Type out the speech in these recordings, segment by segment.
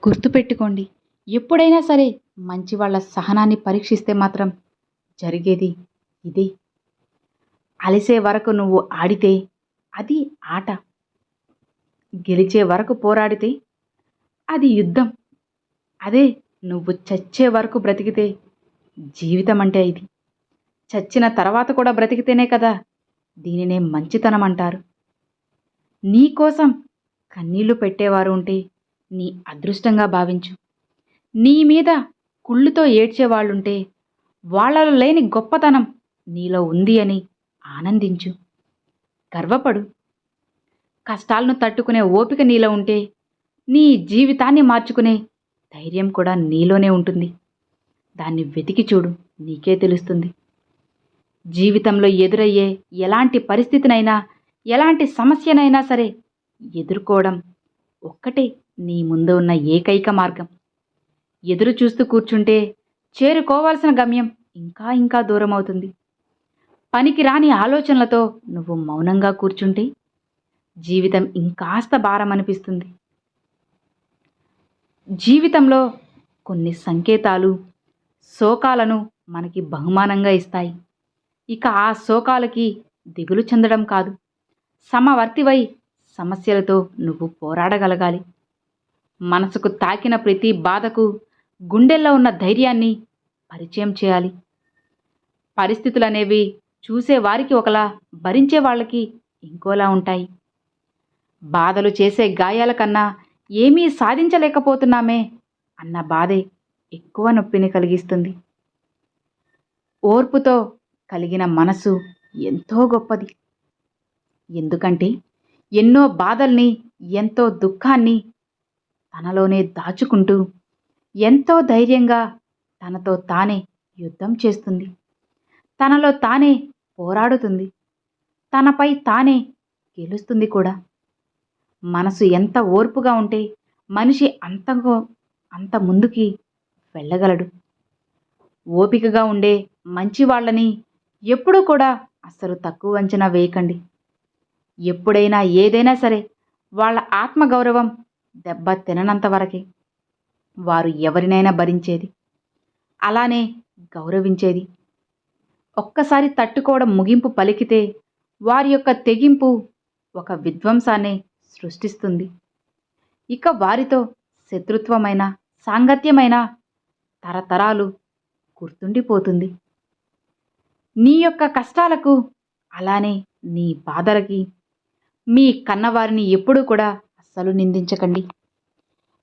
గుర్తుపెట్టుకోండి, ఎప్పుడైనా సరే మంచి వాళ్ళ సహనాన్ని పరీక్షిస్తే మాత్రం జరిగేది ఇదే. అలిసే వరకు నువ్వు ఆడితే అది ఆట, గెలిచే వరకు పోరాడితే అది యుద్ధం. అదే నువ్వు చచ్చే వరకు బ్రతికితే జీవితం అంటే ఇది. చచ్చిన తర్వాత కూడా బ్రతికితేనే కదా దీనినే మంచితనం అంటారు. నీకోసం కన్నీళ్లు పెట్టేవారు ఉంటే నీ అదృష్టంగా భావించు. నీ మీద కుళ్ళుతో ఏడ్చేవాళ్ళుంటే వాళ్ళలో లేని గొప్పతనం నీలో ఉంది అని ఆనందించు. గర్వపడు. కష్టాలను తట్టుకునే ఓపిక నీలో ఉంటే నీ జీవితాన్ని మార్చుకునే ధైర్యం కూడా నీలోనే ఉంటుంది. దాన్ని వెతికి చూడు, నీకే తెలుస్తుంది. జీవితంలో ఎదురయ్యే ఎలాంటి పరిస్థితినైనా, ఎలాంటి సమస్యనైనా సరే ఎదుర్కోవడం ఒక్కటే నీ ముందు ఉన్న ఏకైక మార్గం. ఎదురు చూస్తూ కూర్చుంటే చేరుకోవాల్సిన గమ్యం ఇంకా ఇంకా దూరం అవుతుంది. పనికిరాని ఆలోచనలతో నువ్వు మౌనంగా కూర్చుంటే జీవితం ఇంకాస్త భారం అనిపిస్తుంది. జీవితంలో కొన్ని సంకేతాలు శోకాలను మనకి బహుమానంగా ఇస్తాయి. ఇక ఆ శోకాలకి దిగులు చెందడం కాదు, సమవర్తివై సమస్యలతో నువ్వు పోరాడగలగాలి. మనసుకు తాకిన ప్రతి బాధకు గుండెల్లో ఉన్న ధైర్యాన్ని పరిచయం చేయాలి. పరిస్థితులనేవి చూసే వారికి ఒకలా, భరించే వాళ్ళకి ఇంకోలా ఉంటాయి. బాధలు చేసే గాయాల కన్నా ఏమీ సాధించలేకపోతున్నామే అన్న బాధే ఎక్కువ నొప్పిని కలిగిస్తుంది. ఓర్పుతో కలిగిన మనసు ఎంతో గొప్పది. ఎందుకంటే ఎన్నో బాధల్ని, ఎంతో దుఃఖాన్ని తనలోనే దాచుకుంటూ ఎంతో ధైర్యంగా తనతో తానే యుద్ధం చేస్తుంది. తనలో తానే పోరాడుతుంది. తనపై తానే గెలుస్తుంది కూడా. మనసు ఎంత ఓర్పుగా ఉంటే మనిషి అంత ముందుకి వెళ్ళగలడు. ఓపికగా ఉండే మంచి వాళ్ళని ఎప్పుడూ కూడా అస్సలు తక్కువ అంచనా వేయకండి. ఎప్పుడైనా ఏదైనా సరే వాళ్ళ ఆత్మగౌరవం దెబ్బ తిననంత వరకే వారు ఎవరినైనా భరించేది, అలానే గౌరవించేది. ఒక్కసారి తట్టుకోవడం ముగింపు పలికితే వారి యొక్క తెగింపు ఒక విధ్వంసాన్ని సృష్టిస్తుంది. ఇక వారితో శత్రుత్వమైన, సాంగత్యమైన తరతరాలు గుర్తుండిపోతుంది. నీ యొక్క కష్టాలకు, అలానే నీ బాధలకి మీ కన్నవారిని ఎప్పుడూ కూడా అస్సలు నిందించకండి.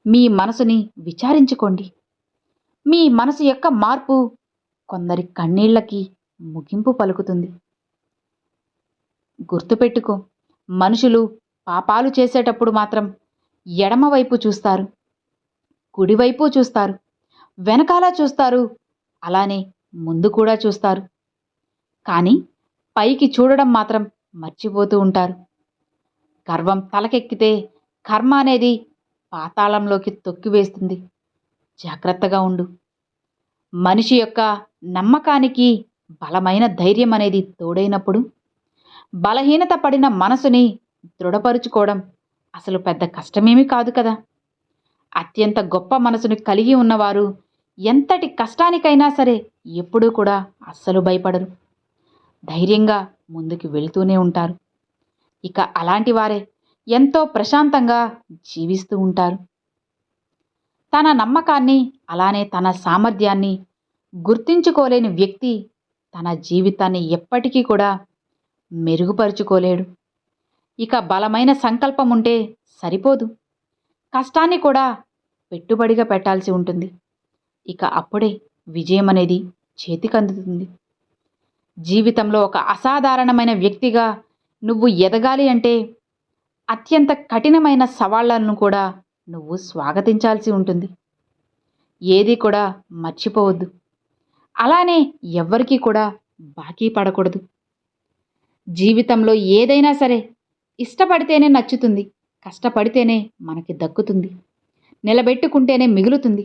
మీ మనసుని విచారించుకోండి. మీ మనసు యొక్క మార్పు కొందరి కన్నీళ్లకి ముగింపు పలుకుతుంది. గుర్తుపెట్టుకో, మనుషులు పాపాలు చేసేటప్పుడు మాత్రం ఎడమవైపు చూస్తారు, కుడివైపు చూస్తారు, వెనకాల చూస్తారు, అలానే ముందు కూడా చూస్తారు. కానీ పైకి చూడడం మాత్రం మర్చిపోతూ ఉంటారు. గర్వం తలకెక్కితే కర్మ అనేది పాతాళంలోకి తొక్కివేస్తుంది. జాగ్రత్తగా ఉండు. మనిషి యొక్క నమ్మకానికి బలమైన ధైర్యం అనేది తోడైనప్పుడు బలహీనత పడిన మనసుని దృఢపరుచుకోవడం అసలు పెద్ద కష్టమేమీ కాదు కదా. అత్యంత గొప్ప మనసుని కలిగి ఉన్నవారు ఎంతటి కష్టానికైనా సరే ఎప్పుడూ కూడా అస్సలు భయపడరు. ధైర్యంగా ముందుకు వెళుతూనే ఉంటారు. ఇక అలాంటి వారే ఎంతో ప్రశాంతంగా జీవిస్తూ ఉంటారు. తన నమ్మకాన్ని, అలానే తన సామర్థ్యాన్ని గుర్తించుకోలేని వ్యక్తి తన జీవితాన్ని ఎప్పటికీ కూడా మెరుగుపరుచుకోలేడు. ఇక బలమైన సంకల్పం ఉంటే సరిపోదు, కష్టాన్ని కూడా పెట్టుబడిగా పెట్టాల్సి ఉంటుంది. ఇక అప్పుడే విజయం అనేది చేతికందుతుంది. జీవితంలో ఒక అసాధారణమైన వ్యక్తిగా నువ్వు ఎదగాలి అంటే అత్యంత కఠినమైన సవాళ్లను కూడా నువ్వు స్వాగతించాల్సి ఉంటుంది. ఏది కూడా మర్చిపోవద్దు. అలానే ఎవ్వరికీ కూడా బాకీ పడకూడదు. జీవితంలో ఏదైనా సరే ఇష్టపడితేనే నచ్చుతుంది, కష్టపడితేనే మనకి దక్కుతుంది, నిలబెట్టుకుంటేనే మిగులుతుంది.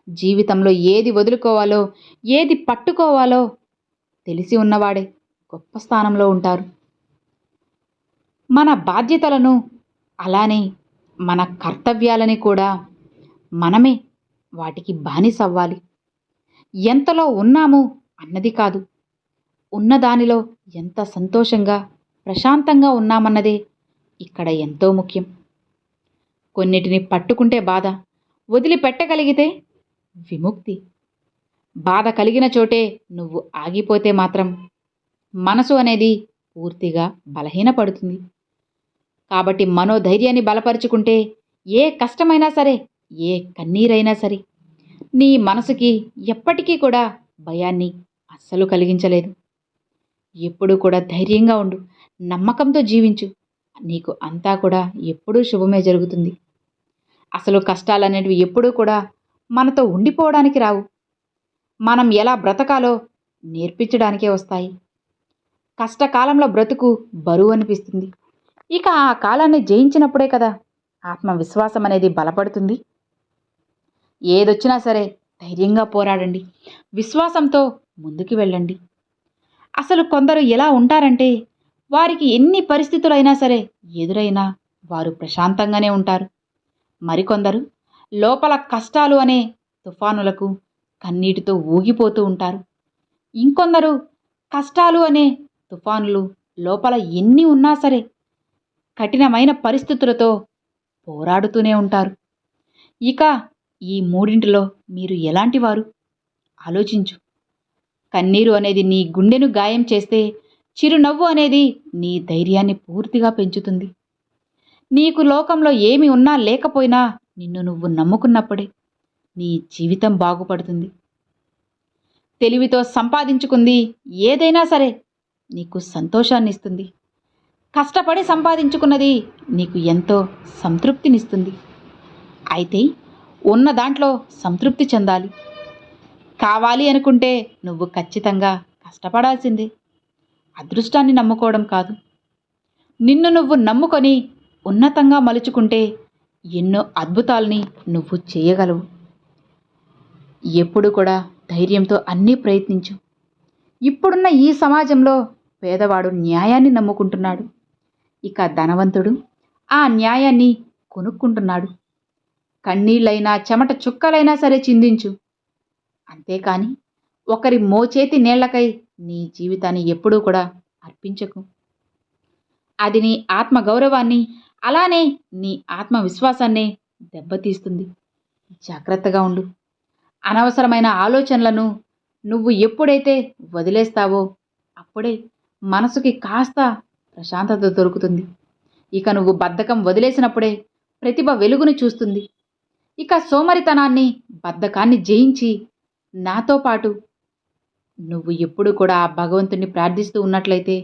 జీవితంలో ఏది వదులుకోవాలో, ఏది పట్టుకోవాలో తెలిసి ఉన్నవాడే గొప్ప స్థానంలో ఉంటారు. మన బాధ్యతలను, అలానే మన కర్తవ్యాలని కూడా మనమే వాటికి బానిసవ్వాలి. ఎంతలో ఉన్నాము అన్నది కాదు, ఉన్నదానిలో ఎంత సంతోషంగా ప్రశాంతంగా ఉన్నామన్నదే ఇక్కడ ఎంతో ముఖ్యం. కొన్నిటిని పట్టుకుంటే బాధ, వదిలిపెట్టగలిగితే విముక్తి. బాధ కలిగిన చోటే నువ్వు ఆగిపోతే మాత్రం మనసు అనేది పూర్తిగా బలహీనపడుతుంది. కాబట్టి మనోధైర్యాన్ని బలపరుచుకుంటే ఏ కష్టమైనా సరే, ఏ కన్నీరైనా సరే నీ మనసుకి ఎప్పటికీ కూడా భయాన్ని అస్సలు కలిగించలేదు. ఎప్పుడూ కూడా ధైర్యంగా ఉండు, నమ్మకంతో జీవించు. నీకు అంతా కూడా ఎప్పుడూ శుభమే జరుగుతుంది. అసలు కష్టాలనేటివి ఎప్పుడూ కూడా మనతో ఉండిపోవడానికి రావు. మనం ఎలా బ్రతకాలో నేర్పించడానికే వస్తాయి. కష్టకాలంలో బ్రతుకు బరువు అనిపిస్తుంది. ఇక ఆ కాలాన్ని జయించినప్పుడే కదా ఆత్మవిశ్వాసం అనేది బలపడుతుంది. ఏదొచ్చినా సరే ధైర్యంగా పోరాడండి, విశ్వాసంతో ముందుకు వెళ్ళండి. అసలు కొందరు ఎలా ఉంటారంటే, వారికి ఎన్ని పరిస్థితులైనా సరే ఎదురైనా వారు ప్రశాంతంగానే ఉంటారు. మరికొందరు లోపల కష్టాలు అనే తుఫానులకు కన్నీటితో ఊగిపోతూ ఉంటారు. ఇంకొందరు కష్టాలు అనే తుఫానులు లోపల ఎన్ని ఉన్నా సరే కఠినమైన పరిస్థితులతో పోరాడుతూనే ఉంటారు. ఇక ఈ మూడింటిలో మీరు ఎలాంటి వారు? ఆలోచించు. కన్నీరు అనేది నీ గుండెను గాయం చేస్తే, చిరునవ్వు అనేది నీ ధైర్యాన్ని పూర్తిగా పెంచుతుంది. నీకు లోకంలో ఏమి ఉన్నా లేకపోయినా నిన్ను నువ్వు నమ్ముకున్నప్పుడే నీ జీవితం బాగుపడుతుంది. తెలివితో సంపాదించుకుంది ఏదైనా సరే నీకు సంతోషాన్ని ఇస్తుంది. కష్టపడి సంపాదించుకున్నది నీకు ఎంతో సంతృప్తినిస్తుంది. అయితే ఉన్న దాంట్లో సంతృప్తి చెందాలి. కావాలి అనుకుంటే నువ్వు ఖచ్చితంగా కష్టపడాల్సిందే. అదృష్టాన్ని నమ్ముకోవడం కాదు. నిన్ను నువ్వు నమ్ముకొని ఉన్నతంగా మలుచుకుంటే ఎన్నో అద్భుతాల్ని నువ్వు చేయగలవు. ఎప్పుడు కూడా ధైర్యంతో అన్నీ ప్రయత్నించు. ఇప్పుడున్న ఈ సమాజంలో పేదవాడు న్యాయాన్ని నమ్ముకుంటున్నాడు. ఇక ధనవంతుడు ఆ న్యాయాన్ని కొనుక్కుంటున్నాడు. కన్నీళ్ళైనా చెమట చుక్కలైనా సరే చిందించు. అంతేకాని ఒకరి మోచేతి నీళ్లకై నీ జీవితాన్ని ఎప్పుడూ కూడా అర్పించకు. అది నీ ఆత్మగౌరవాన్ని, అలానే నీ ఆత్మవిశ్వాసాన్నే దెబ్బతీస్తుంది. జాగ్రత్తగా ఉండు. అనవసరమైన ఆలోచనలను నువ్వు ఎప్పుడైతే వదిలేస్తావో అప్పుడే మనసుకి కాస్త ప్రశాంతత దొరుకుతుంది. ఇక నువ్వు బద్ధకం వదిలేసినప్పుడే ప్రతిభ వెలుగుని చూస్తుంది. ఇక సోమరితనాన్ని, బద్ధకాన్ని జయించి నాతో పాటు నువ్వు ఎప్పుడు కూడా ఆ భగవంతుణ్ణి ప్రార్థిస్తూ ఉన్నట్లయితే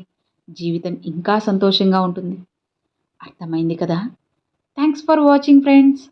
జీవితం ఇంకా సంతోషంగా ఉంటుంది. అర్థమైంది కదా? Thanks for watching friends.